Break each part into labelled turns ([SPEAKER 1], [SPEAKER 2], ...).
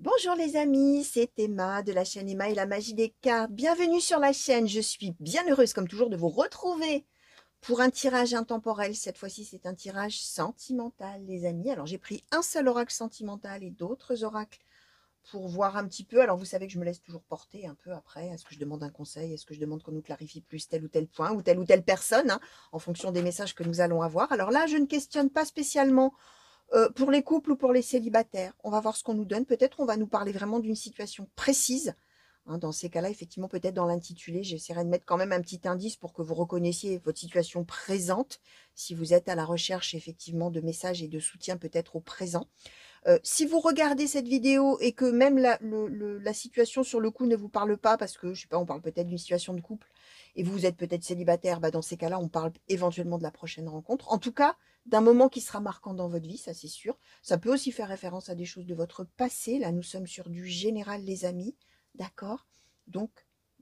[SPEAKER 1] Bonjour les amis, c'est Emma de la chaîne Emma et la magie des cartes. Bienvenue sur la chaîne, je suis bien heureuse comme toujours de vous retrouver pour un tirage intemporel. Cette fois-ci c'est un tirage sentimental les amis. Alors j'ai pris un seul oracle sentimental et d'autres oracles pour voir un petit peu. Alors vous savez que je me laisse toujours porter un peu après. Est-ce que je demande un conseil? Est-ce que je demande qu'on nous clarifie plus tel ou tel point ou telle personne hein, en fonction des messages que nous allons avoir. Alors là je ne questionne pas spécialement pour les couples ou pour les célibataires. On va voir ce qu'on nous donne. Peut-être on va nous parler vraiment d'une situation précise. Hein, dans ces cas-là, effectivement, peut-être dans l'intitulé, j'essaierai de mettre quand même un petit indice pour que vous reconnaissiez votre situation présente, si vous êtes à la recherche effectivement de messages et de soutien peut-être au présent. Si vous regardez cette vidéo et que même la situation sur le coup ne vous parle pas, parce que, je sais pas, on parle peut-être d'une situation de couple, et vous êtes peut-être célibataire, bah dans ces cas-là, on parle éventuellement de la prochaine rencontre. En tout cas, d'un moment qui sera marquant dans votre vie, ça c'est sûr. Ça peut aussi faire référence à des choses de votre passé. Là, nous sommes sur du général, les amis. D'accord? Donc,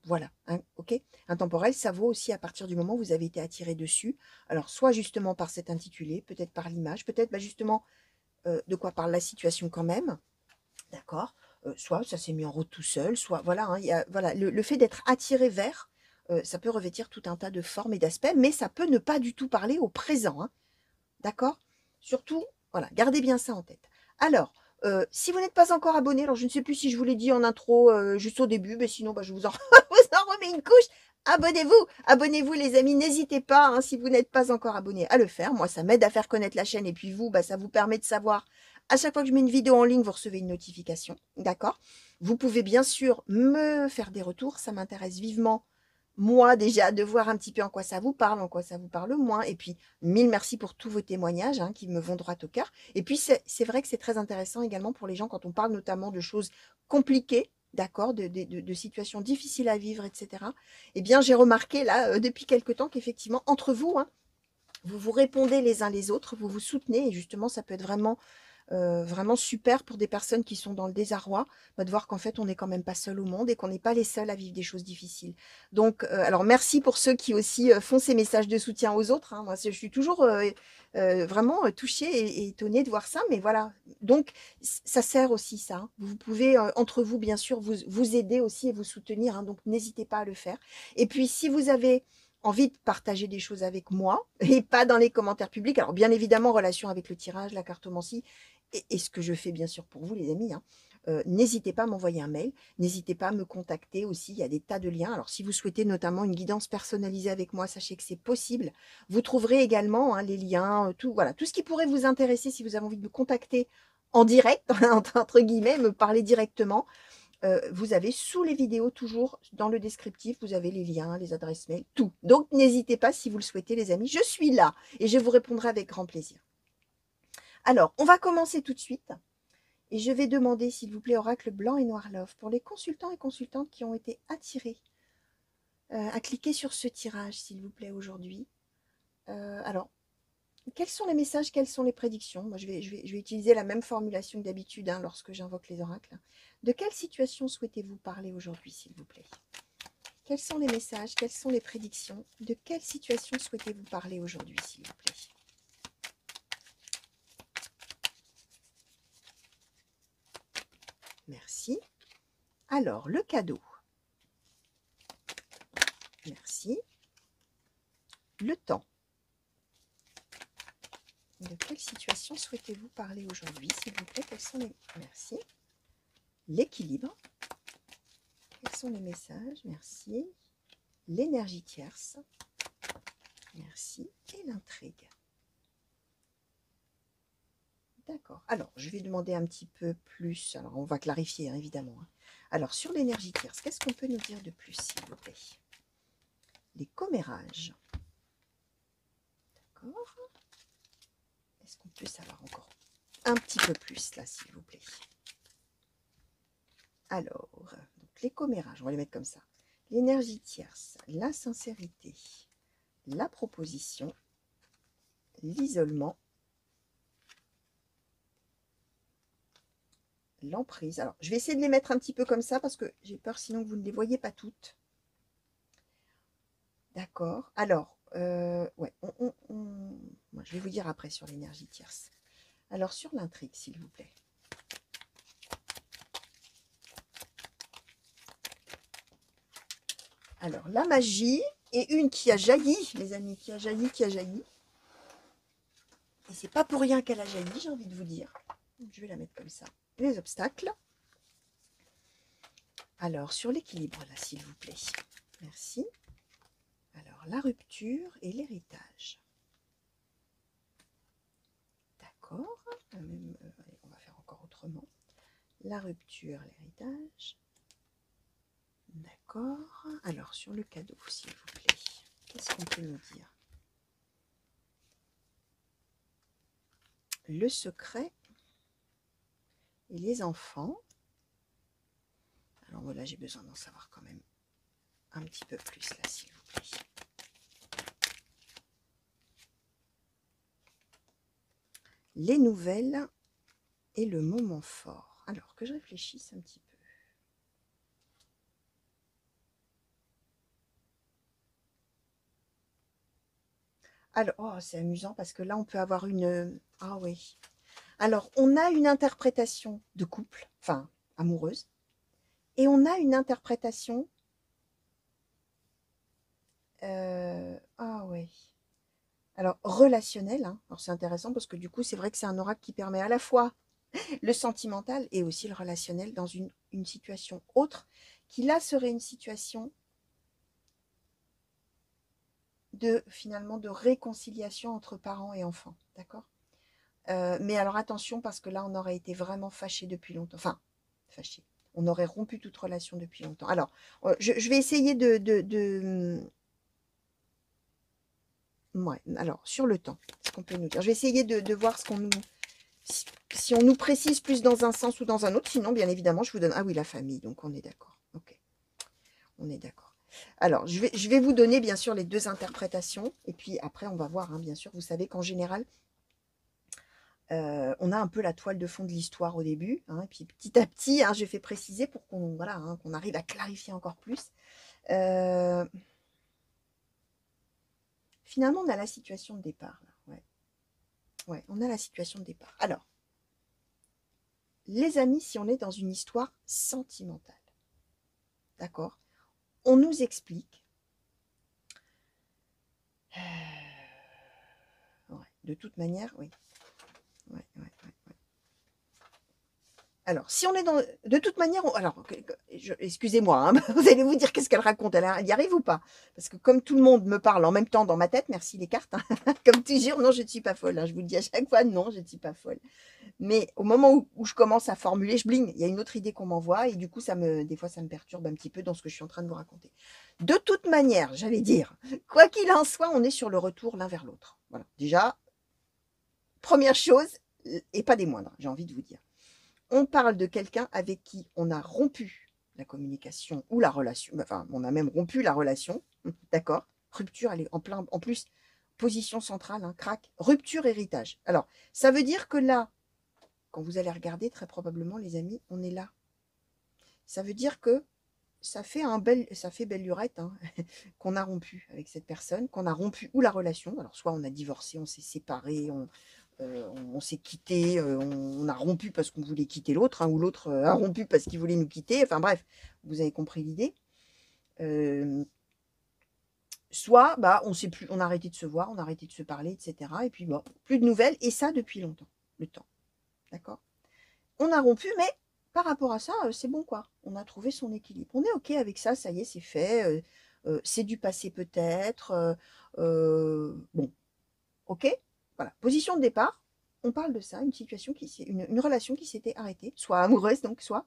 [SPEAKER 1] voilà, hein, ok? Intemporel, ça vaut aussi à partir du moment où vous avez été attiré dessus. Alors, soit justement par cet intitulé, peut-être par l'image, peut-être bah, justement de quoi parle la situation quand même, d'accord, soit ça s'est mis en route tout seul, soit voilà, hein, voilà le fait d'être attiré vers, ça peut revêtir tout un tas de formes et d'aspects, mais ça peut ne pas du tout parler au présent, hein, d'accord. Surtout, voilà, gardez bien ça en tête. Alors, si vous n'êtes pas encore abonné, alors je ne sais plus si je vous l'ai dit en intro juste au début, mais sinon bah, je vous en, vous en remets une couche. Abonnez-vous, abonnez-vous les amis, n'hésitez pas, hein, si vous n'êtes pas encore abonné à le faire. Moi, ça m'aide à faire connaître la chaîne et puis vous, bah, ça vous permet de savoir à chaque fois que je mets une vidéo en ligne, vous recevez une notification, d'accord. Vous pouvez bien sûr me faire des retours, ça m'intéresse vivement moi déjà de voir un petit peu en quoi ça vous parle, en quoi ça vous parle moins. Et puis, mille merci pour tous vos témoignages hein, qui me vont droit au cœur. Et puis, c'est vrai que c'est très intéressant également pour les gens quand on parle notamment de choses compliquées, d'accord, de situations difficiles à vivre, etc. Eh bien, j'ai remarqué là, depuis quelque temps qu'effectivement, entre vous, hein, vous vous répondez les uns les autres, vous vous soutenez. Et justement, ça peut être vraiment super pour des personnes qui sont dans le désarroi, bah, de voir qu'en fait, on n'est quand même pas seul au monde et qu'on n'est pas les seuls à vivre des choses difficiles. Donc, alors merci pour ceux qui aussi font ces messages de soutien aux autres. Hein. Moi, je suis toujours vraiment touchée et étonnée de voir ça. Mais voilà, donc ça sert aussi ça. Hein. Vous pouvez entre vous, bien sûr, vous aider aussi et vous soutenir. Hein. Donc, n'hésitez pas à le faire. Et puis, si vous avez envie de partager des choses avec moi et pas dans les commentaires publics. Alors, bien évidemment, en relation avec le tirage, la cartomancie, et ce que je fais bien sûr pour vous les amis, hein, n'hésitez pas à m'envoyer un mail, n'hésitez pas à me contacter aussi, il y a des tas de liens. Alors si vous souhaitez notamment une guidance personnalisée avec moi, sachez que c'est possible. Vous trouverez également hein, les liens, tout, voilà, tout ce qui pourrait vous intéresser si vous avez envie de me contacter en direct, entre guillemets, me parler directement. Vous avez sous les vidéos, toujours dans le descriptif, vous avez les liens, les adresses mail, tout. Donc n'hésitez pas si vous le souhaitez les amis, je suis là et je vous répondrai avec grand plaisir. Alors, on va commencer tout de suite. Et je vais demander, s'il vous plaît, Oracle Blanc et Noir Love, pour les consultants et consultantes qui ont été attirés à cliquer sur ce tirage, s'il vous plaît, aujourd'hui. Alors, quels sont les messages, quelles sont les prédictions? Moi, je vais utiliser la même formulation que d'habitude hein, lorsque j'invoque les oracles. De quelle situation souhaitez-vous parler aujourd'hui, s'il vous plaît? Quels sont les messages, quelles sont les prédictions? De quelle situation souhaitez-vous parler aujourd'hui, s'il vous plaît? Merci. Alors, le cadeau. Merci. Le temps. De quelle situation souhaitez-vous parler aujourd'hui, s'il vous plaît? Quels sont les... Merci. L'équilibre. Quels sont les messages? Merci. L'énergie tierce. Merci. Et l'intrigue. D'accord. Alors, je vais demander un petit peu plus. Alors, on va clarifier, hein, évidemment. Hein. Alors, sur l'énergie tierce, qu'est-ce qu'on peut nous dire de plus, s'il vous plaît? Les commérages. D'accord. Est-ce qu'on peut savoir encore un petit peu plus, là, s'il vous plaît? Alors, donc les commérages, on va les mettre comme ça. L'énergie tierce, la sincérité, la proposition, l'isolement, l'emprise. Alors, je vais essayer de les mettre un petit peu comme ça parce que j'ai peur sinon que vous ne les voyez pas toutes. D'accord. Alors, ouais, moi, je vais vous dire après sur l'énergie tierce. Alors, sur l'intrigue, s'il vous plaît. Alors, la magie, et une qui a jailli, les amis, qui a jailli. Et c'est pas pour rien qu'elle a jailli, j'ai envie de vous dire. Je vais la mettre comme ça. Les obstacles. Alors, sur l'équilibre, là, s'il vous plaît. Merci. Alors, la rupture et l'héritage. D'accord. On va faire encore autrement. La rupture, l'héritage. D'accord. Alors, sur le cadeau, s'il vous plaît. Qu'est-ce qu'on peut nous dire? Le secret et les enfants. Alors voilà, j'ai besoin d'en savoir quand même un petit peu plus là, s'il vous plaît. Les nouvelles et le moment fort. Alors que je réfléchisse un petit peu. Alors, oh, c'est amusant parce que là, on peut avoir une... Ah oui. Alors, on a une interprétation de couple, enfin, amoureuse, et on a une interprétation... Ah oui. Alors, relationnelle, hein. Alors, c'est intéressant parce que du coup, c'est vrai que c'est un oracle qui permet à la fois le sentimental et aussi le relationnel dans une situation autre, qui là serait une situation de finalement de réconciliation entre parents et enfants, d'accord? Mais alors attention parce que là on aurait été vraiment fâchés depuis longtemps, enfin fâchés, on aurait rompu toute relation depuis longtemps. Alors je vais essayer ouais, alors sur le temps, ce qu'on peut nous dire, je vais essayer de voir ce qu'on nous, si on nous précise plus dans un sens ou dans un autre, sinon bien évidemment je vous donne, ah oui la famille, donc on est d'accord, ok, on est d'accord. Alors, je vais vous donner, bien sûr, les deux interprétations. Et puis, après, on va voir, hein, bien sûr. Vous savez qu'en général, on a un peu la toile de fond de l'histoire au début. Hein, et puis, petit à petit, hein, je fais préciser pour qu'on voilà, hein, qu'on arrive à clarifier encore plus. Finalement, on a la situation de départ. Là. Ouais. Ouais, on a la situation de départ. Alors, les amis, si on est dans une histoire sentimentale, d'accord, on nous explique... ouais, de toute manière, oui. Ouais. Alors, si on est dans... De toute manière, alors, excusez-moi, hein, vous allez vous dire qu'est-ce qu'elle raconte, elle y arrive ou pas? Parce que comme tout le monde me parle en même temps dans ma tête, merci les cartes, hein, comme toujours, non, je ne suis pas folle, hein, je vous le dis à chaque fois, non, je ne suis pas folle. Mais au moment où je commence à formuler, je bling, il y a une autre idée qu'on m'envoie, et du coup, des fois, ça me perturbe un petit peu dans ce que je suis en train de vous raconter. De toute manière, j'allais dire, quoi qu'il en soit, on est sur le retour l'un vers l'autre. Voilà, déjà, première chose, et pas des moindres, j'ai envie de vous dire. On parle de quelqu'un avec qui on a rompu la communication ou la relation, enfin, on a même rompu la relation, d'accord? Rupture, elle est en plus, position centrale, hein, crac, rupture, héritage. Alors, ça veut dire que là, quand vous allez regarder, très probablement, les amis, on est là. Ça veut dire que ça fait belle lurette, hein, qu'on a rompu avec cette personne, qu'on a rompu ou la relation. Alors, soit on a divorcé, on s'est séparé, on s'est quitté, on a rompu parce qu'on voulait quitter l'autre, hein, ou l'autre a rompu parce qu'il voulait nous quitter. Enfin bref, vous avez compris l'idée. Soit bah, on sait plus, on a arrêté de se voir, on a arrêté de se parler, etc. Et puis bon, plus de nouvelles, et ça depuis longtemps, le temps. D'accord? On a rompu, mais par rapport à ça, c'est bon quoi. On a trouvé son équilibre. On est OK avec ça, ça y est, c'est fait. C'est du passé peut-être. Bon, OK? Voilà, position de départ, on parle de ça, une situation une relation qui s'était arrêtée, soit amoureuse, donc soit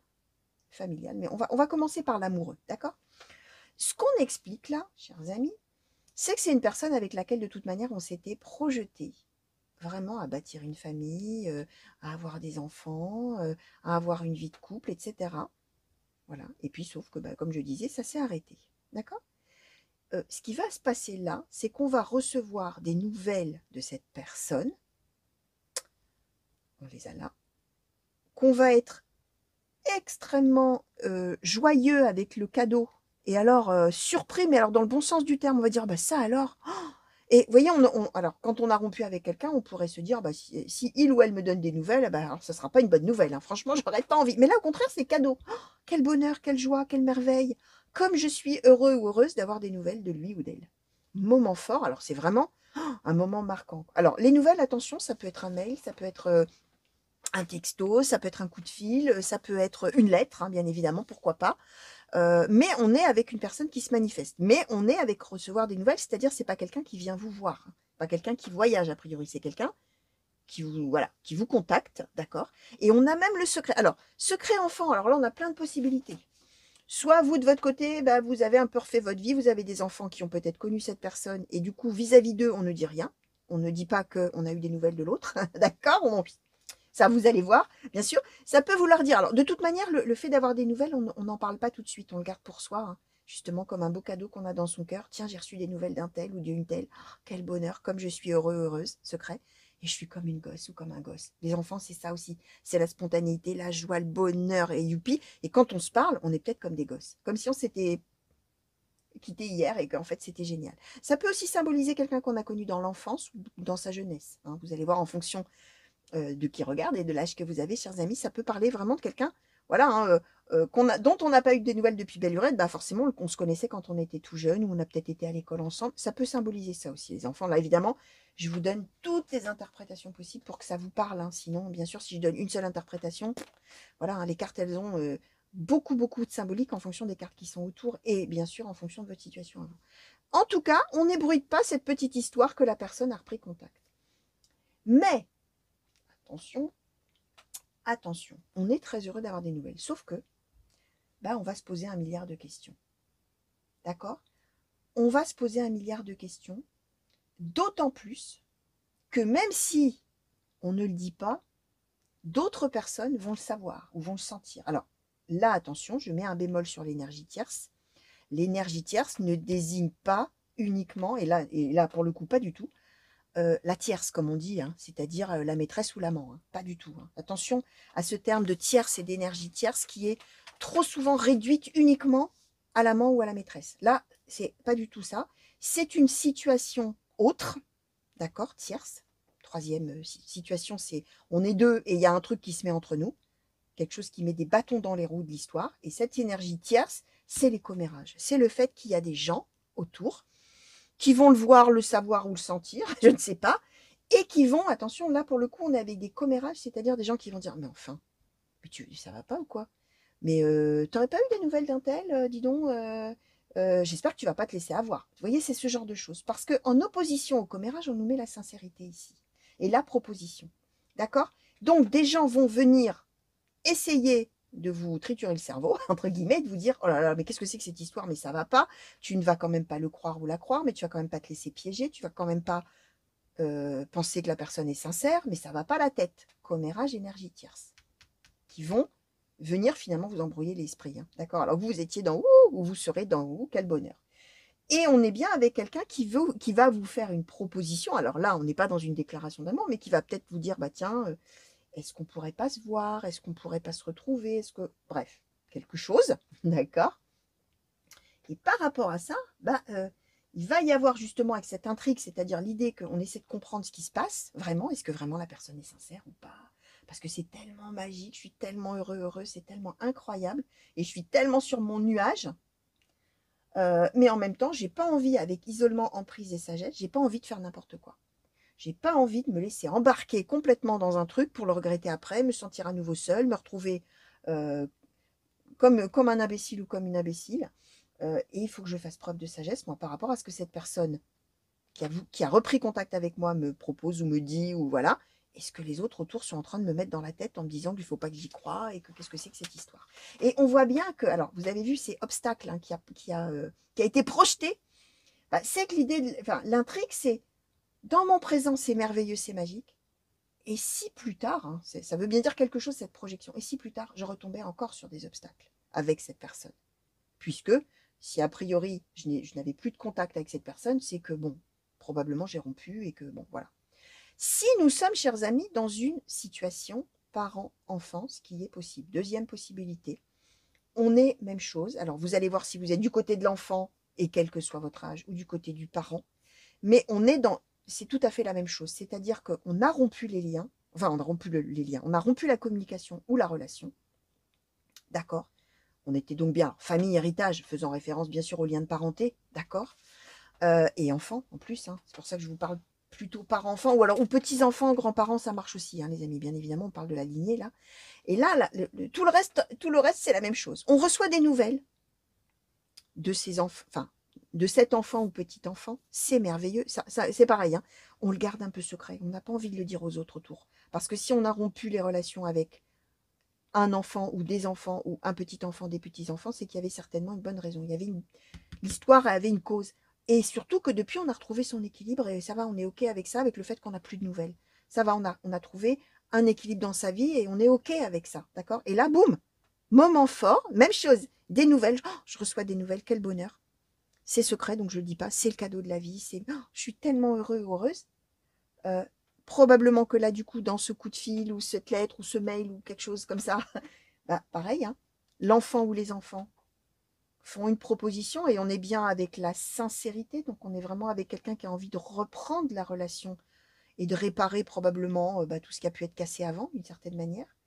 [SPEAKER 1] familiale. Mais on va commencer par l'amoureux, d'accord? Ce qu'on explique là, chers amis, c'est que c'est une personne avec laquelle, de toute manière, on s'était projeté vraiment à bâtir une famille, à avoir des enfants, à avoir une vie de couple, etc. Voilà. Et puis, sauf que, bah, comme je disais, ça s'est arrêté. D'accord? Ce qui va se passer là, c'est qu'on va recevoir des nouvelles de cette personne. On les a là. Qu'on va être extrêmement joyeux avec le cadeau. Et alors, surpris, mais alors dans le bon sens du terme, on va dire, bah ça alors. Oh, et vous voyez, alors, quand on a rompu avec quelqu'un, on pourrait se dire, bah, si il ou elle me donne des nouvelles, bah, alors, ça ne sera pas une bonne nouvelle. Hein. Franchement, j'aurais pas envie. Mais là, au contraire, c'est cadeau. Oh, quel bonheur, quelle joie, quelle merveille. comme je suis heureux ou heureuse d'avoir des nouvelles de lui ou d'elle. Moment fort, alors c'est vraiment un moment marquant. Alors les nouvelles, attention, ça peut être un mail, ça peut être un texto, ça peut être un coup de fil, ça peut être une lettre, hein, bien évidemment, pourquoi pas. Mais on est avec une personne qui se manifeste. Mais on est avec recevoir des nouvelles, c'est-à-dire c'est pas quelqu'un qui vient vous voir, hein, pas quelqu'un qui voyage a priori, c'est quelqu'un qui vous, voilà, qui vous contacte, d'accord. Et on a même le secret. Alors, secret enfant, alors là on a plein de possibilités. Soit vous, de votre côté, bah, vous avez un peu refait votre vie, vous avez des enfants qui ont peut-être connu cette personne, et du coup, vis-à-vis d'eux, on ne dit rien. On ne dit pas qu'on a eu des nouvelles de l'autre, d'accord. Ça, vous allez voir, bien sûr. Ça peut vouloir dire. Alors, de toute manière, le fait d'avoir des nouvelles, on n'en parle pas tout de suite, on le garde pour soi, hein, justement comme un beau cadeau qu'on a dans son cœur. Tiens, j'ai reçu des nouvelles d'un tel ou d'une telle. Oh, quel bonheur, comme je suis heureux, heureuse, secret. Et je suis comme une gosse ou comme un gosse. Les enfants, c'est ça aussi. C'est la spontanéité, la joie, le bonheur et youpi. Et quand on se parle, on est peut-être comme des gosses. Comme si on s'était quitté hier et qu'en fait, c'était génial. Ça peut aussi symboliser quelqu'un qu'on a connu dans l'enfance ou dans sa jeunesse, hein. Vous allez voir en fonction de qui regarde et de l'âge que vous avez, chers amis, ça peut parler vraiment de quelqu'un, voilà, hein, dont on n'a pas eu des nouvelles depuis belle lurette, bah forcément, on se connaissait quand on était tout jeune, ou on a peut-être été à l'école ensemble. Ça peut symboliser ça aussi, les enfants. Là, évidemment, je vous donne toutes les interprétations possibles pour que ça vous parle, hein. Sinon, bien sûr, si je donne une seule interprétation, voilà, hein, les cartes, elles ont beaucoup, beaucoup de symbolique en fonction des cartes qui sont autour, et bien sûr, en fonction de votre situation avant. En tout cas, on n'ébruite pas cette petite histoire que la personne a repris contact. Mais, attention, attention, on est très heureux d'avoir des nouvelles. Sauf que, bah, on va se poser un milliard de questions. D'accord? On va se poser un milliard de questions, d'autant plus que même si on ne le dit pas, d'autres personnes vont le savoir ou vont le sentir. Alors, là, attention, je mets un bémol sur l'énergie tierce. L'énergie tierce ne désigne pas uniquement, et là pour le coup, pas du tout, la tierce, comme on dit, hein, c'est-à-dire la maîtresse ou l'amant, hein, pas du tout, hein. Attention à ce terme de tierce et d'énergie tierce qui est trop souvent réduite uniquement à l'amant ou à la maîtresse. Là, c'est pas du tout ça. C'est une situation autre, d'accord, tierce. Troisième situation, c'est on est deux et il y a un truc qui se met entre nous, quelque chose qui met des bâtons dans les roues de l'histoire. Et cette énergie tierce, c'est les commérages. C'est le fait qu'il y a des gens autour qui vont le voir, le savoir ou le sentir, je ne sais pas, et qui vont, attention, là pour le coup, on est avec des commérages, c'est-à-dire des gens qui vont dire, mais enfin, mais ça va pas ou quoi? Mais t'aurais pas eu des nouvelles d'un tel, dis donc, j'espère que tu vas pas te laisser avoir. Vous voyez, c'est ce genre de choses. Parce qu'en opposition au commérage, on nous met la sincérité ici. Et la proposition. D'accord? Donc, des gens vont venir essayer de vous triturer le cerveau, entre guillemets, de vous dire, oh là là, mais qu'est-ce que c'est que cette histoire? Mais ça va pas. Tu ne vas quand même pas le croire ou la croire, mais tu vas quand même pas te laisser piéger. Tu vas quand même pas penser que la personne est sincère, mais ça va pas la tête. Commérage, énergie tierce. Qui vont venir finalement vous embrouiller l'esprit, hein. D'accord? Alors vous étiez dans ouh, ou vous serez dans ouh, quel bonheur. Et on est bien avec quelqu'un qui va vous faire une proposition. Alors là, on n'est pas dans une déclaration d'amour, mais qui va peut-être vous dire, bah tiens, est-ce qu'on pourrait pas se voir? Est-ce qu'on pourrait pas se retrouver? Est-ce que, bref, quelque chose, d'accord? Et par rapport à ça, bah, il va y avoir justement avec cette intrigue, c'est-à-dire l'idée qu'on essaie de comprendre ce qui se passe, vraiment, est-ce que vraiment la personne est sincère ou pas? Parce que c'est tellement magique, je suis tellement heureux, c'est tellement incroyable, et je suis tellement sur mon nuage, mais en même temps, j'ai pas envie, avec isolement, emprise et sagesse, j'ai pas envie de faire n'importe quoi. J'ai pas envie de me laisser embarquer complètement dans un truc pour le regretter après, me sentir à nouveau seule, me retrouver euh, comme un imbécile ou comme une imbécile. Et il faut que je fasse preuve de sagesse, moi, par rapport à ce que cette personne qui a repris contact avec moi me propose ou me dit, ou voilà, et ce que les autres autour sont en train de me mettre dans la tête en me disant qu'il ne faut pas que j'y croie et que qu'est-ce que c'est que cette histoire. Et on voit bien que, alors, vous avez vu ces obstacles, hein, qui a été projeté, bah, c'est que enfin, l'intrigue, c'est dans mon présent, c'est merveilleux, c'est magique. Et si plus tard, hein, ça veut bien dire quelque chose, cette projection, et si plus tard, je retombais encore sur des obstacles avec cette personne. Puisque, si a priori, je n'avais plus de contact avec cette personne, c'est que, bon, probablement j'ai rompu et que, bon, voilà. Si nous sommes, chers amis, dans une situation parent-enfant, ce qui est possible. Deuxième possibilité, on est même chose. Alors, vous allez voir si vous êtes du côté de l'enfant, et quel que soit votre âge, ou du côté du parent, mais on est dans... C'est tout à fait la même chose. C'est-à-dire qu'on a rompu les liens, enfin, on a rompu les liens, on a rompu la communication ou la relation, d'accord? On était donc bien famille, héritage, faisant référence bien sûr au lien de parenté, d'accord, et enfants en plus, hein. C'est pour ça que je vous parle plutôt parents-enfants, ou alors ou petits-enfants, grands-parents, ça marche aussi, hein, les amis, bien évidemment, on parle de la lignée là. Et là, tout le reste, c'est la même chose. On reçoit des nouvelles de ces enfants, enfin, de cet enfant ou petit enfant, c'est merveilleux. C'est pareil, hein. On le garde un peu secret. On n'a pas envie de le dire aux autres autour. Parce que si on a rompu les relations avec un enfant ou des enfants ou un petit enfant, des petits-enfants, c'est qu'il y avait certainement une bonne raison. L'histoire avait une cause. Et surtout que depuis, on a retrouvé son équilibre et ça va, on est OK avec ça, avec le fait qu'on n'a plus de nouvelles. Ça va, on a trouvé un équilibre dans sa vie et on est OK avec ça, d'accord. Et là, boum, moment fort, même chose, des nouvelles. Oh, je reçois des nouvelles, quel bonheur. C'est secret, donc je ne le dis pas, c'est le cadeau de la vie. Je suis tellement heureux, heureuse. Euh, Probablement que là, du coup, dans ce coup de fil ou cette lettre ou ce mail ou quelque chose comme ça, bah, pareil, hein, l'enfant ou les enfants font une proposition et on est bien avec la sincérité, donc on est vraiment avec quelqu'un qui a envie de reprendre la relation et de réparer probablement tout ce qui a pu être cassé avant, d'une certaine manière.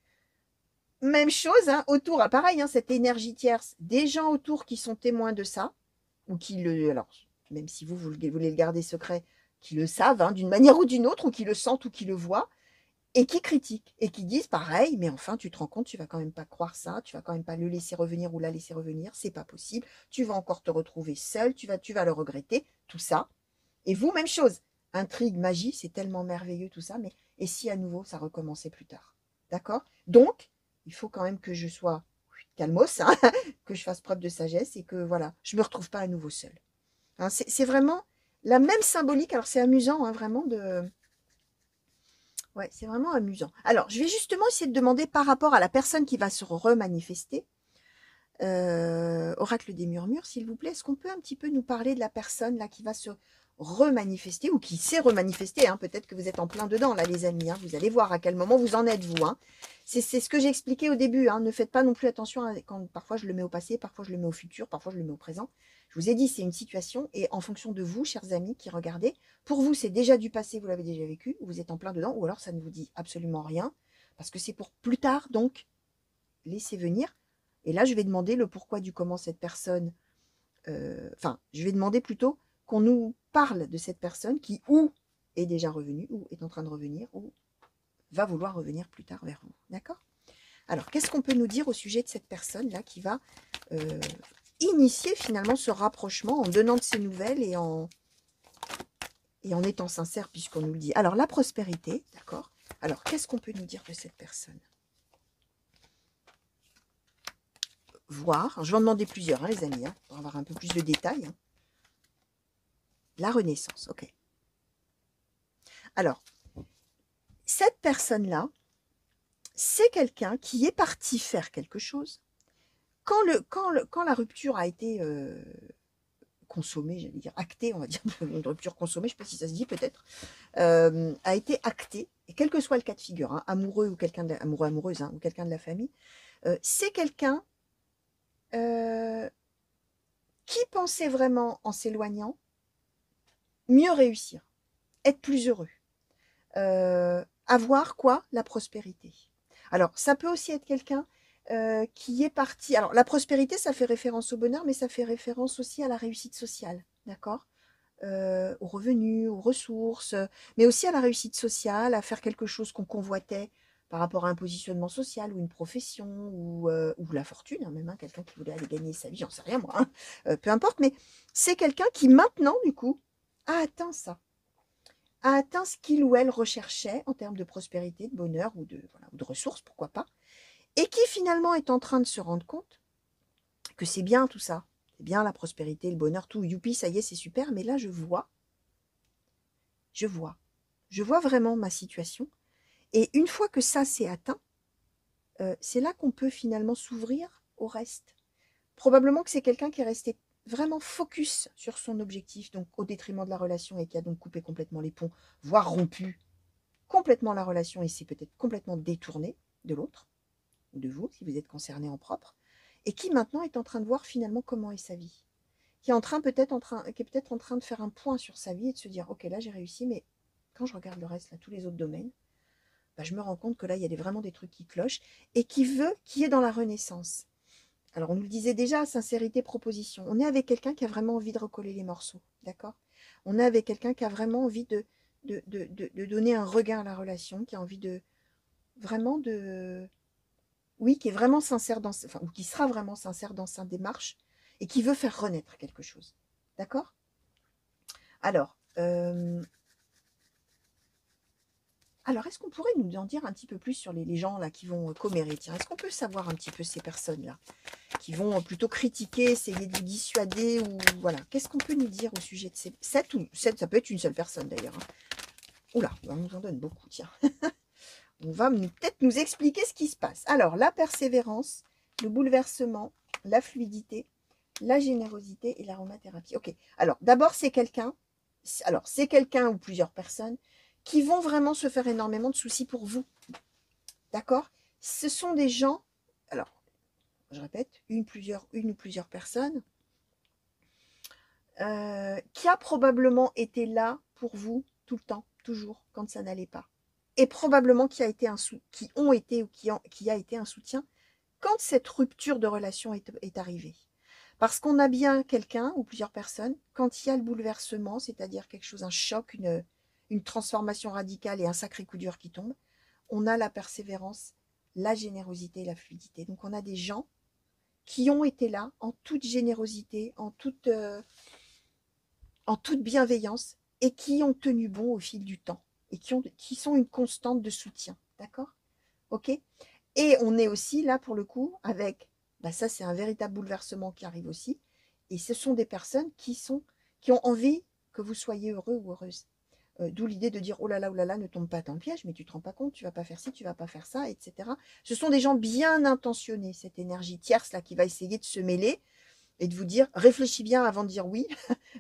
[SPEAKER 1] Même chose, hein, autour, pareil, hein, cette énergie tierce, des gens autour qui sont témoins de ça, ou qui le... Alors, même si vous voulez le garder secret, qui le savent, hein, d'une manière ou d'une autre, ou qui le sentent ou qui le voient, et qui critiquent, et qui disent pareil, mais enfin, tu te rends compte, tu vas quand même pas croire ça, tu vas quand même pas le laisser revenir ou la laisser revenir, c'est pas possible, tu vas encore te retrouver seul, tu vas le regretter, tout ça. Et vous, même chose. Intrigue, magie, c'est tellement merveilleux tout ça, mais et si à nouveau ça recommençait plus tard? D'accord? Donc, il faut quand même que je sois calmos, hein, que je fasse preuve de sagesse et que voilà, je ne me retrouve pas à nouveau seule. Hein, c'est vraiment la même symbolique. Alors c'est amusant, hein, vraiment de. Ouais, c'est vraiment amusant. Alors, je vais justement essayer de demander par rapport à la personne qui va se remanifester. Oracle des murmures, s'il vous plaît, est-ce qu'on peut un petit peu nous parler de la personne là qui va se remanifester ou qui s'est remanifestée, hein? Peut-être que vous êtes en plein dedans là, les amis, hein. Vous allez voir à quel moment vous en êtes, vous, hein. C'est ce que j'ai expliqué au début, hein. Ne faites pas non plus attention quand parfois je le mets au passé, parfois je le mets au futur, parfois je le mets au présent. Je vous ai dit, c'est une situation et en fonction de vous, chers amis qui regardez, pour vous, c'est déjà du passé, vous l'avez déjà vécu, ou vous êtes en plein dedans, ou alors ça ne vous dit absolument rien, parce que c'est pour plus tard, donc laissez venir. Et là, je vais demander le pourquoi du comment cette personne, enfin, je vais demander plutôt qu'on nous parle de cette personne qui ou est déjà revenue, ou est en train de revenir, ou va vouloir revenir plus tard vers vous. D'accord? Alors, qu'est-ce qu'on peut nous dire au sujet de cette personne-là qui va initier finalement ce rapprochement en donnant de ses nouvelles et en étant sincère puisqu'on nous le dit. Alors, la prospérité, d'accord? Alors, qu'est-ce qu'on peut nous dire de cette personne? Voir, je vais en demander plusieurs, hein, les amis, hein, pour avoir un peu plus de détails. Hein. La renaissance, ok. Alors, cette personne-là, c'est quelqu'un qui est parti faire quelque chose. Quand la rupture a été consommée, j'allais dire actée, on va dire, une rupture consommée, je ne sais pas si ça se dit peut-être, a été actée, et quel que soit le cas de figure, hein, amoureux ou quelqu'un amoureux, amoureuse, hein, ou quelqu'un de la famille, c'est quelqu'un qui pensait vraiment en s'éloignant, mieux réussir, être plus heureux. Avoir quoi? La prospérité. Alors, ça peut aussi être quelqu'un qui est parti. Alors, la prospérité, ça fait référence au bonheur, mais ça fait référence aussi à la réussite sociale, d'accord? Aux revenus, aux ressources, mais aussi à la réussite sociale, à faire quelque chose qu'on convoitait par rapport à un positionnement social ou une profession ou la fortune, hein, même, hein, quelqu'un qui voulait aller gagner sa vie, j'en sais rien moi, hein, peu importe, mais c'est quelqu'un qui maintenant, du coup, a atteint ça, a atteint ce qu'il ou elle recherchait en termes de prospérité, de bonheur voilà, ou de ressources, pourquoi pas, et qui finalement est en train de se rendre compte que c'est bien tout ça, c'est bien la prospérité, le bonheur, tout, youpi, ça y est, c'est super, mais là je vois, je vois vraiment ma situation, et une fois que ça c'est atteint, c'est là qu'on peut finalement s'ouvrir au reste. Probablement que c'est quelqu'un qui est resté vraiment focus sur son objectif, donc au détriment de la relation, et qui a donc coupé complètement les ponts, voire rompu complètement la relation et s'est peut-être complètement détourné de l'autre, ou de vous, si vous êtes concerné en propre, et qui maintenant est en train de voir finalement comment est sa vie. Qui est peut-être en train de faire un point sur sa vie et de se dire, ok, là j'ai réussi, mais quand je regarde le reste, là, tous les autres domaines, bah, je me rends compte que là, il y a vraiment des trucs qui clochent et qui est dans la renaissance. Alors, on nous le disait déjà, sincérité, proposition. On est avec quelqu'un qui a vraiment envie de recoller les morceaux, d'accord? On est avec quelqu'un qui a vraiment envie de donner un regard à la relation, qui a envie de vraiment de... Oui, qui est vraiment sincère dans... Enfin, ou qui sera vraiment sincère dans sa démarche et qui veut faire renaître quelque chose. D'accord? Alors, est-ce qu'on pourrait nous en dire un petit peu plus sur les gens là qui vont commérer? Tiens, est-ce qu'on peut savoir un petit peu ces personnes-là qui vont plutôt critiquer, essayer de vous dissuader ou voilà? Qu'est-ce qu'on peut nous dire au sujet de ces 7 ou 7, ça peut être une seule personne d'ailleurs. Hein. Oula, on nous en donne beaucoup, tiens. On va peut-être nous expliquer ce qui se passe. Alors, la persévérance, le bouleversement, la fluidité, la générosité et l'aromathérapie. Ok, alors d'abord c'est quelqu'un, ou plusieurs personnes qui vont vraiment se faire énormément de soucis pour vous. D'accord? Ce sont des gens, alors je répète, une ou plusieurs personnes, qui a probablement été là pour vous tout le temps, toujours, quand ça n'allait pas. Et probablement qui a été qui a été un soutien quand cette rupture de relation est arrivée. Parce qu'on a bien quelqu'un ou plusieurs personnes, quand il y a le bouleversement, c'est-à-dire quelque chose, un choc, une transformation radicale et un sacré coup dur qui tombe, on a la persévérance, la générosité et la fluidité. Donc on a des gens qui ont été là en toute générosité, en toute bienveillance et qui ont tenu bon au fil du temps et qui sont une constante de soutien. D'accord? Ok? Et on est aussi là pour le coup avec, ça c'est un véritable bouleversement qui arrive aussi. Et ce sont des personnes qui ont envie que vous soyez heureux ou heureuse. D'où l'idée de dire oh là là, ne tombe pas dans le piège, mais tu te rends pas compte, tu vas pas faire ci, tu vas pas faire ça, etc. Ce sont des gens bien intentionnés, cette énergie tierce là qui va essayer de se mêler et de vous dire réfléchis bien avant de dire oui,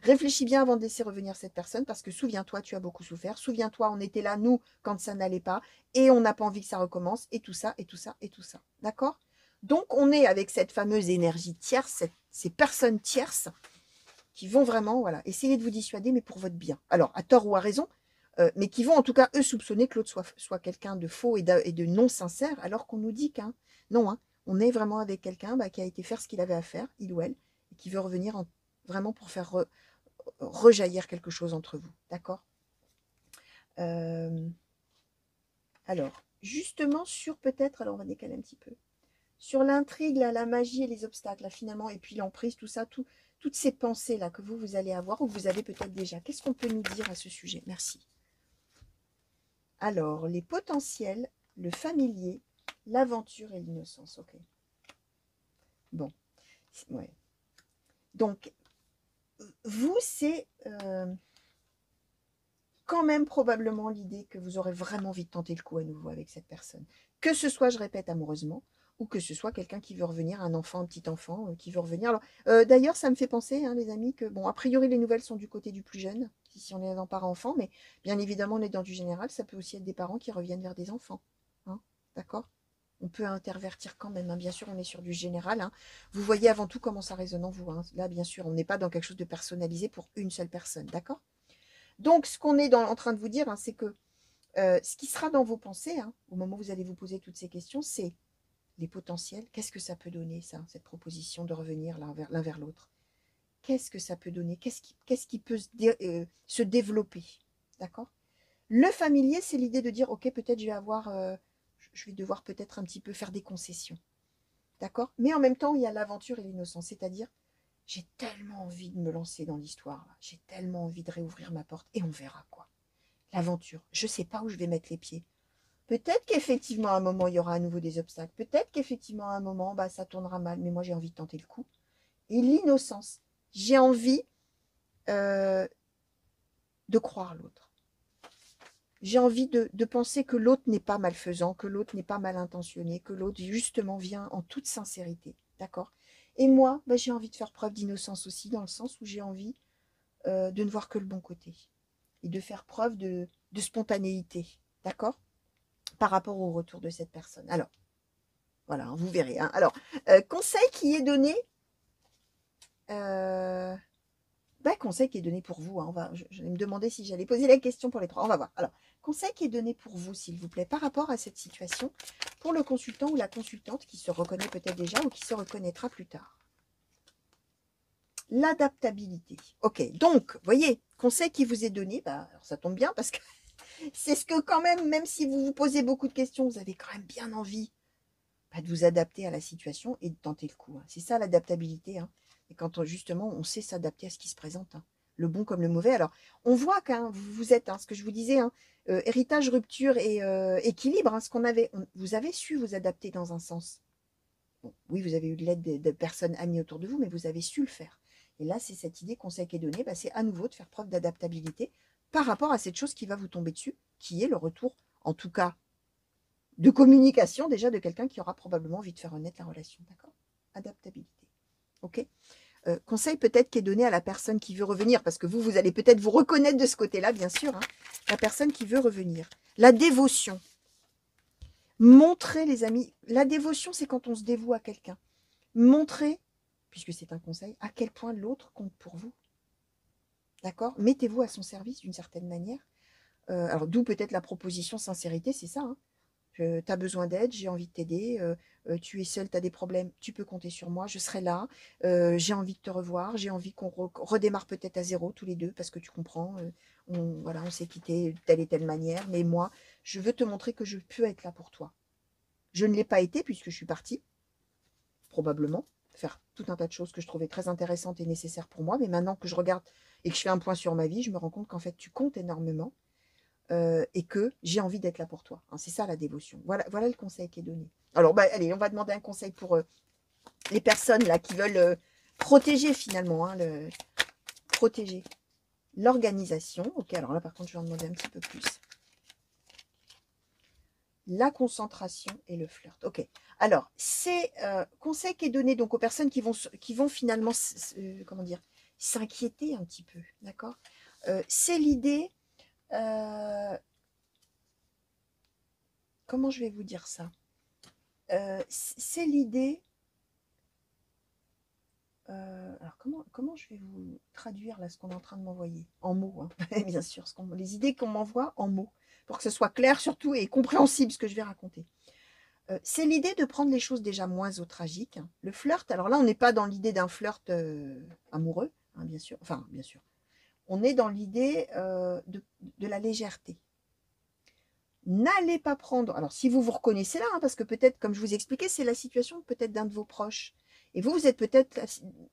[SPEAKER 1] réfléchis bien avant de laisser revenir cette personne parce que souviens-toi, tu as beaucoup souffert, souviens-toi, on était là, nous, quand ça n'allait pas et on n'a pas envie que ça recommence et tout ça, et tout ça, et tout ça. D'accord? Donc, on est avec cette fameuse énergie tierce, ces personnes tierces qui vont vraiment voilà, essayer de vous dissuader, mais pour votre bien. Alors, à tort ou à raison, mais qui vont en tout cas, eux, soupçonner que l'autre soit quelqu'un de faux et de non sincère, alors qu'on nous dit qu'un non, hein, on est vraiment avec quelqu'un qui a été faire ce qu'il avait à faire, il ou elle, et qui veut revenir vraiment pour faire rejaillir quelque chose entre vous. D'accord? Alors, justement, alors on va décaler un petit peu. Sur l'intrigue, la magie et les obstacles, là, finalement, et puis l'emprise, tout ça, toutes ces pensées-là que vous allez avoir ou que vous avez peut-être déjà. Qu'est-ce qu'on peut nous dire à ce sujet? Merci. Alors, les potentiels, le familier, l'aventure et l'innocence. Ok. Bon. Ouais. Donc, vous, c'est quand même probablement l'idée que vous aurez vraiment envie de tenter le coup à nouveau avec cette personne. Que ce soit, je répète, amoureusement, ou que ce soit quelqu'un qui veut revenir, un enfant, un petit enfant qui veut revenir. Alors, d'ailleurs, ça me fait penser, hein, les amis, que, bon, a priori, les nouvelles sont du côté du plus jeune, si on est dans parent-enfant, mais bien évidemment, on est dans du général, ça peut aussi être des parents qui reviennent vers des enfants. Hein, d'accord? On peut intervertir quand même, hein. Bien sûr, on est sur du général. Hein. Vous voyez avant tout comment ça résonne en vous. Hein. Là, bien sûr, on n'est pas dans quelque chose de personnalisé pour une seule personne, d'accord? Donc, ce qu'on est en train de vous dire, hein, c'est que ce qui sera dans vos pensées, hein, au moment où vous allez vous poser toutes ces questions, c'est les potentiels. Qu'est-ce que ça peut donner, ça, cette proposition de revenir l'un vers l'autre? Qu'est-ce que ça peut donner? Qu'est-ce qui peut se développer? D'accord? Le familier, c'est l'idée de dire, ok, peut-être je vais devoir peut-être un petit peu faire des concessions. D'accord? Mais en même temps, il y a l'aventure et l'innocence, c'est-à-dire, j'ai tellement envie de me lancer dans l'histoire, j'ai tellement envie de réouvrir ma porte, et on verra quoi. L'aventure, je ne sais pas où je vais mettre les pieds. Peut-être qu'effectivement, à un moment, il y aura à nouveau des obstacles. Peut-être qu'effectivement, à un moment, ça tournera mal, mais moi, j'ai envie de tenter le coup. Et l'innocence, j'ai envie de croire l'autre. J'ai envie de penser que l'autre n'est pas malfaisant, que l'autre n'est pas mal intentionné, que l'autre justement vient en toute sincérité. D'accord? Et moi, j'ai envie de faire preuve d'innocence aussi, dans le sens où j'ai envie de ne voir que le bon côté. Et de faire preuve de spontanéité. D'accord? Par rapport au retour de cette personne. Alors, voilà, hein, vous verrez. Hein. Alors, conseil qui est donné, conseil qui est donné pour vous, hein, je vais me demander si j'allais poser la question pour les trois. On va voir. Alors, conseil qui est donné pour vous, s'il vous plaît, par rapport à cette situation, pour le consultant ou la consultante qui se reconnaît peut-être déjà ou qui se reconnaîtra plus tard. L'adaptabilité. Ok, donc, voyez, conseil qui vous est donné, bah, alors ça tombe bien parce que c'est ce que quand même si vous vous posez beaucoup de questions, vous avez quand même bien envie de vous adapter à la situation et de tenter le coup. Hein. C'est ça l'adaptabilité. Hein. Et quand justement on sait s'adapter à ce qui se présente, hein. Le bon comme le mauvais. Alors on voit que vous êtes, ce que je vous disais, héritage, rupture et équilibre, hein, ce qu'on avait. Vous avez su vous adapter dans un sens. Bon, oui, vous avez eu de l'aide de personnes amies autour de vous, mais vous avez su le faire. Et là, c'est cette idée, conseil qui est donné, c'est à nouveau de faire preuve d'adaptabilité par rapport à cette chose qui va vous tomber dessus, qui est le retour, en tout cas, de communication déjà de quelqu'un qui aura probablement envie de faire renaître la relation. D'accord? Adaptabilité. Ok? Conseil peut-être qui est donné à la personne qui veut revenir, parce que vous allez peut-être vous reconnaître de ce côté-là, bien sûr. Hein, la personne qui veut revenir. La dévotion. Montrer, les amis, la dévotion, c'est quand on se dévoue à quelqu'un. Montrer, puisque c'est un conseil, à quel point l'autre compte pour vous. D'accord? Mettez-vous à son service d'une certaine manière. Alors, d'où peut-être la proposition sincérité, c'est ça. Hein. Tu as besoin d'aide, j'ai envie de t'aider, tu es seul, tu as des problèmes, tu peux compter sur moi, je serai là, j'ai envie de te revoir, j'ai envie qu'on redémarre peut-être à zéro tous les deux, parce que tu comprends, voilà, on s'est quitté de telle et telle manière, mais moi, je veux te montrer que je peux être là pour toi. Je ne l'ai pas été puisque je suis partie, probablement, faire tout un tas de choses que je trouvais très intéressantes et nécessaires pour moi, mais maintenant que je regarde et que je fais un point sur ma vie, je me rends compte qu'en fait, tu comptes énormément. Et que j'ai envie d'être là pour toi. Hein, c'est ça la dévotion. Voilà le conseil qui est donné. Alors, allez, on va demander un conseil pour les personnes là qui veulent protéger finalement, hein, protéger l'organisation. Ok, alors là par contre, je vais en demander un petit peu plus. La concentration et le flirt. Ok. Alors, c'est conseil qui est donné donc aux personnes qui vont finalement, comment dire, s'inquiéter un petit peu, d'accord. C'est l'idée. Comment je vais vous dire ça? C'est l'idée. Alors comment je vais vous traduire là ce qu'on est en train de m'envoyer en mots, hein. Bien sûr, les idées qu'on m'envoie en mots, pour que ce soit clair surtout et compréhensible ce que je vais raconter. C'est l'idée de prendre les choses déjà moins au tragique. Hein. Le flirt, alors là on n'est pas dans l'idée d'un flirt amoureux, hein, bien sûr. Enfin, bien sûr. On est dans l'idée de la légèreté. N'allez pas prendre, alors si vous vous reconnaissez là, hein, parce que peut-être, comme je vous expliquais, c'est la situation peut-être d'un de vos proches. Et vous êtes peut-être,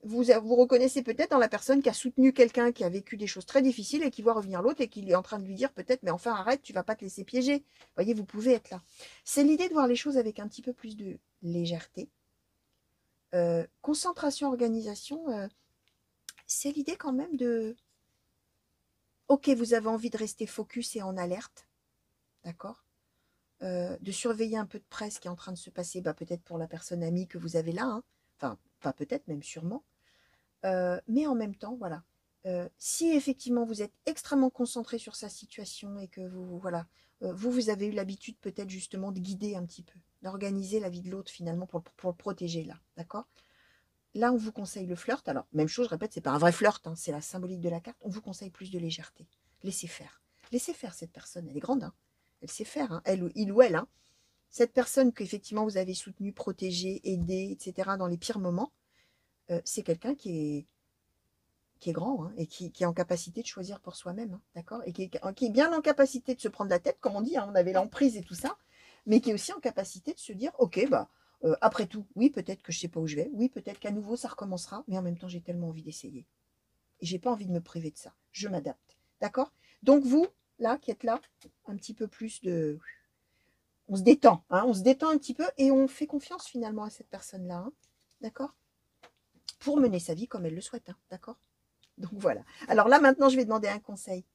[SPEAKER 1] vous reconnaissez peut-être dans la personne qui a soutenu quelqu'un qui a vécu des choses très difficiles et qui voit revenir l'autre et qui est en train de lui dire peut-être, mais enfin arrête, tu vas pas te laisser piéger. Vous voyez, vous pouvez être là. C'est l'idée de voir les choses avec un petit peu plus de légèreté. Concentration, organisation, c'est l'idée quand même de, ok, vous avez envie de rester focus et en alerte, d'accord? De surveiller un peu de près ce qui est en train de se passer, peut-être pour la personne amie que vous avez là, hein. Enfin, pas peut-être, même sûrement. Mais en même temps, voilà. Si effectivement vous êtes extrêmement concentré sur sa situation et que voilà, vous avez eu l'habitude peut-être justement de guider un petit peu, d'organiser la vie de l'autre finalement pour le protéger là, d'accord? Là, on vous conseille le flirt. Alors, même chose, je répète, c'est pas un vrai flirt, hein, c'est la symbolique de la carte. On vous conseille plus de légèreté. Laissez faire. Laissez faire cette personne, elle est grande, hein. Elle sait faire, hein. Il ou elle. Hein. Cette personne qu'effectivement vous avez soutenue, protégée, aidée, etc. dans les pires moments, c'est quelqu'un qui est grand, hein, et qui est en capacité de choisir pour soi-même, hein, d'accord? Et qui est bien en capacité de se prendre la tête, comme on dit, hein, on avait l'emprise et tout ça, mais qui est aussi en capacité de se dire, ok, après tout, oui, peut-être que je ne sais pas où je vais, oui, peut-être qu'à nouveau ça recommencera, mais en même temps, j'ai tellement envie d'essayer. Et j'ai pas envie de me priver de ça. Je m'adapte, d'accord? Donc vous, là, qui êtes là, un petit peu plus de... On se détend, hein, on se détend un petit peu et on fait confiance finalement à cette personne-là, hein, d'accord? Pour mener sa vie comme elle le souhaite, hein, d'accord? Donc voilà. Alors là, maintenant, je vais demander un conseil.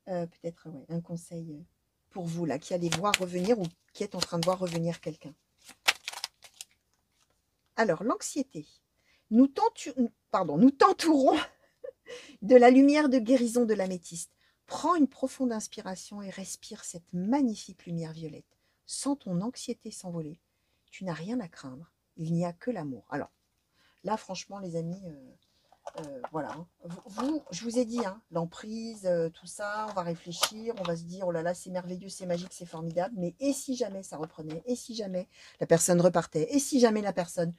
[SPEAKER 1] Peut-être ouais, un conseil pour vous, là, qui allez voir revenir ou qui êtes en train de voir revenir quelqu'un. Alors, l'anxiété. Nous t'entourons de la lumière de guérison de l'améthyste. Prends une profonde inspiration et respire cette magnifique lumière violette. Sens ton anxiété s'envoler. Tu n'as rien à craindre. Il n'y a que l'amour. Alors, là, franchement, les amis, Voilà. Hein. Je vous ai dit, hein, l'emprise, tout ça, on va réfléchir, on va se dire, oh là là, c'est merveilleux, c'est magique, c'est formidable, mais et si jamais ça reprenait, et si jamais la personne repartait, et si jamais la personne,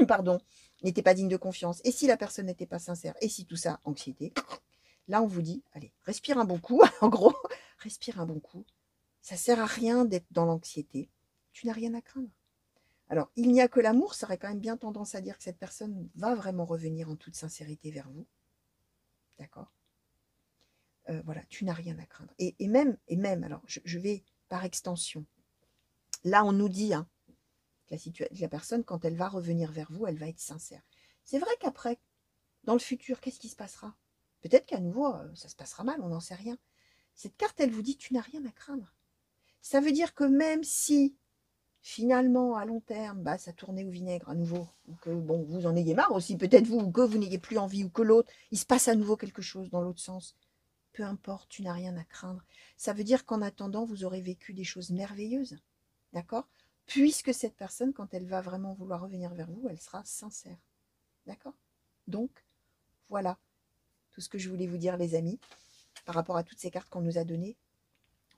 [SPEAKER 1] pardon, n'était pas digne de confiance, et si la personne n'était pas sincère, et si tout ça, anxiété, là on vous dit, allez, respire un bon coup, en gros, respire un bon coup, ça sert à rien d'être dans l'anxiété, tu n'as rien à craindre. Alors, il n'y a que l'amour, ça aurait quand même bien tendance à dire que cette personne va vraiment revenir en toute sincérité vers vous. D'accord. Voilà, tu n'as rien à craindre. Et même, alors, je vais par extension. Là, on nous dit, hein, la personne, quand elle va revenir vers vous, elle va être sincère. C'est vrai qu'après, dans le futur, qu'est-ce qui se passera? Peut-être qu'à nouveau, ça se passera mal, on n'en sait rien. Cette carte, elle vous dit, tu n'as rien à craindre. Ça veut dire que même si finalement, à long terme, bah, ça tournait au vinaigre à nouveau, ou que bon, vous en ayez marre aussi, peut-être vous, ou que vous n'ayez plus envie, ou que l'autre, il se passe à nouveau quelque chose dans l'autre sens. Peu importe, tu n'as rien à craindre. Ça veut dire qu'en attendant, vous aurez vécu des choses merveilleuses, d'accord? Puisque cette personne, quand elle va vraiment vouloir revenir vers vous, elle sera sincère, d'accord? Donc, voilà tout ce que je voulais vous dire, les amis, par rapport à toutes ces cartes qu'on nous a données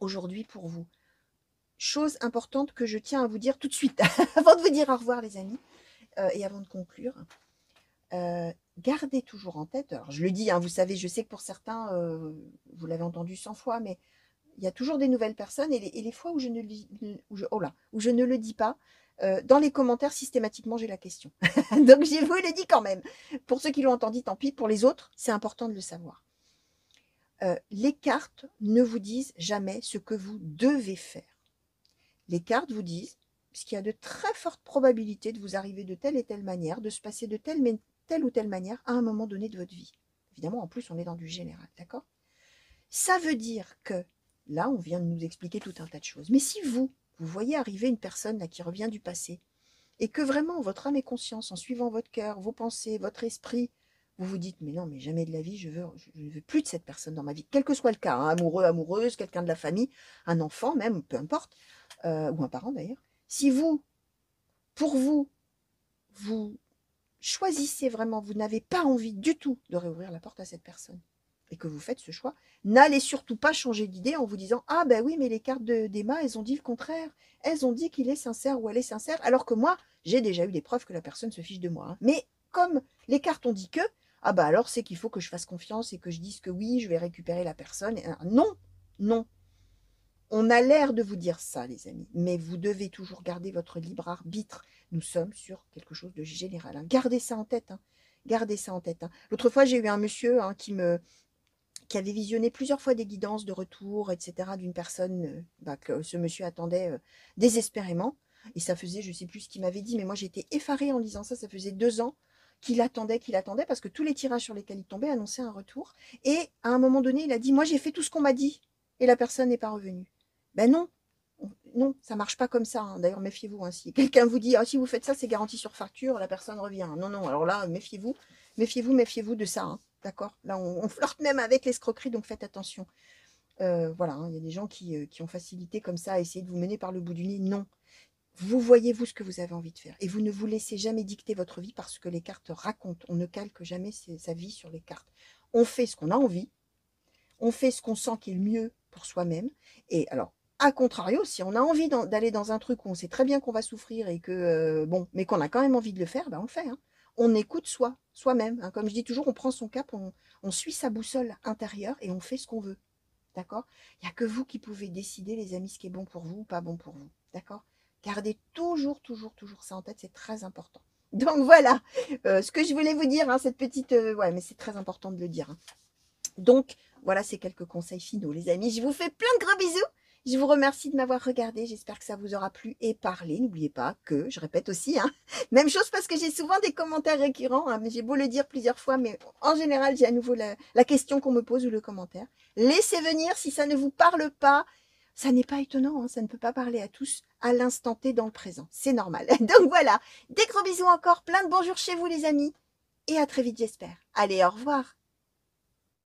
[SPEAKER 1] aujourd'hui pour vous. Chose importante que je tiens à vous dire tout de suite, avant de vous dire au revoir les amis, et avant de conclure, gardez toujours en tête, alors je le dis, hein, vous savez, je sais que pour certains, vous l'avez entendu 100 fois, mais il y a toujours des nouvelles personnes, et les fois où je ne, où je ne le dis pas, dans les commentaires, systématiquement, j'ai la question. Donc je vous le dis quand même. Pour ceux qui l'ont entendu, tant pis. Pour les autres, c'est important de le savoir. Les cartes ne vous disent jamais ce que vous devez faire. Les cartes vous disent ce qu'il y a de très fortes probabilités de vous arriver de telle et telle manière, de se passer de telle ou telle manière à un moment donné de votre vie. Évidemment, en plus, on est dans du général, d'accord? Ça veut dire que, là, on vient de nous expliquer tout un tas de choses. Mais si vous voyez arriver une personne là, qui revient du passé, et que vraiment, votre âme et conscience, en suivant votre cœur, vos pensées, votre esprit, vous vous dites, mais non, mais jamais de la vie, je ne veux plus de cette personne dans ma vie, quel que soit le cas, hein, amoureux, amoureuse, quelqu'un de la famille, un enfant même, peu importe, ou un parent d'ailleurs, si vous, pour vous, vous choisissez vraiment, vous n'avez pas envie du tout de réouvrir la porte à cette personne, et que vous faites ce choix, n'allez surtout pas changer d'idée en vous disant, ah ben oui, mais les cartes d'Emma, elles ont dit le contraire, elles ont dit qu'il est sincère ou elle est sincère, alors que moi, j'ai déjà eu des preuves que la personne se fiche de moi. Hein. Mais comme les cartes ont dit que, ah bah alors c'est qu'il faut que je fasse confiance et que je dise que oui, je vais récupérer la personne. Non, non, on a l'air de vous dire ça, les amis, mais vous devez toujours garder votre libre arbitre. Nous sommes sur quelque chose de général. Hein. Gardez ça en tête. Hein. Gardez ça en tête. Hein. L'autre fois, j'ai eu un monsieur hein, qui avait visionné plusieurs fois des guidances de retour, etc., d'une personne que ce monsieur attendait désespérément. Et ça faisait, je ne sais plus ce qu'il m'avait dit, mais moi j'étais effarée en lisant ça. Ça faisait 2 ans qu'il attendait, parce que tous les tirages sur lesquels il tombait annonçaient un retour. Et à un moment donné, il a dit, moi j'ai fait tout ce qu'on m'a dit, et la personne n'est pas revenue. Ben non, non, ça marche pas comme ça. Hein. D'ailleurs, méfiez-vous. Hein. Si quelqu'un vous dit, ah, si vous faites ça, c'est garanti sur facture, la personne revient. Non, non, alors là, méfiez-vous, méfiez-vous de ça. Hein. D'accord? Là, on flirte même avec l'escroquerie, donc faites attention. Voilà, hein, il y a des gens qui ont facilité comme ça à essayer de vous mener par le bout du nez. Non. Vous voyez, vous, ce que vous avez envie de faire. Et vous ne vous laissez jamais dicter votre vie parce que les cartes racontent. On ne calque jamais sa vie sur les cartes. On fait ce qu'on a envie. On fait ce qu'on sent qui est le mieux pour soi-même. Et alors, à contrario, si on a envie d'aller dans un truc où on sait très bien qu'on va souffrir et que, bon, mais qu'on a quand même envie de le faire, ben on le fait. Hein. On écoute soi-même. Hein. Comme je dis toujours, on prend son cap, on suit sa boussole intérieure et on fait ce qu'on veut. D'accord? Il n'y a que vous qui pouvez décider, les amis, ce qui est bon pour vous ou pas bon pour vous. D'accord? Gardez toujours, toujours, toujours ça en tête, c'est très important. Donc voilà, ce que je voulais vous dire, hein, cette petite... ouais, mais c'est très important de le dire. Hein. Donc, voilà ces quelques conseils finaux, les amis. Je vous fais plein de gros bisous. Je vous remercie de m'avoir regardé. J'espère que ça vous aura plu et parlé. N'oubliez pas que, je répète aussi, hein, même chose parce que j'ai souvent des commentaires récurrents. Hein, mais j'ai beau le dire plusieurs fois, mais en général, j'ai à nouveau la question qu'on me pose ou le commentaire. Laissez venir si ça ne vous parle pas. Ça n'est pas étonnant, hein, ça ne peut pas parler à tous à l'instant T dans le présent. C'est normal. Donc voilà, des gros bisous encore, plein de bonjours chez vous les amis. Et à très vite j'espère. Allez, au revoir.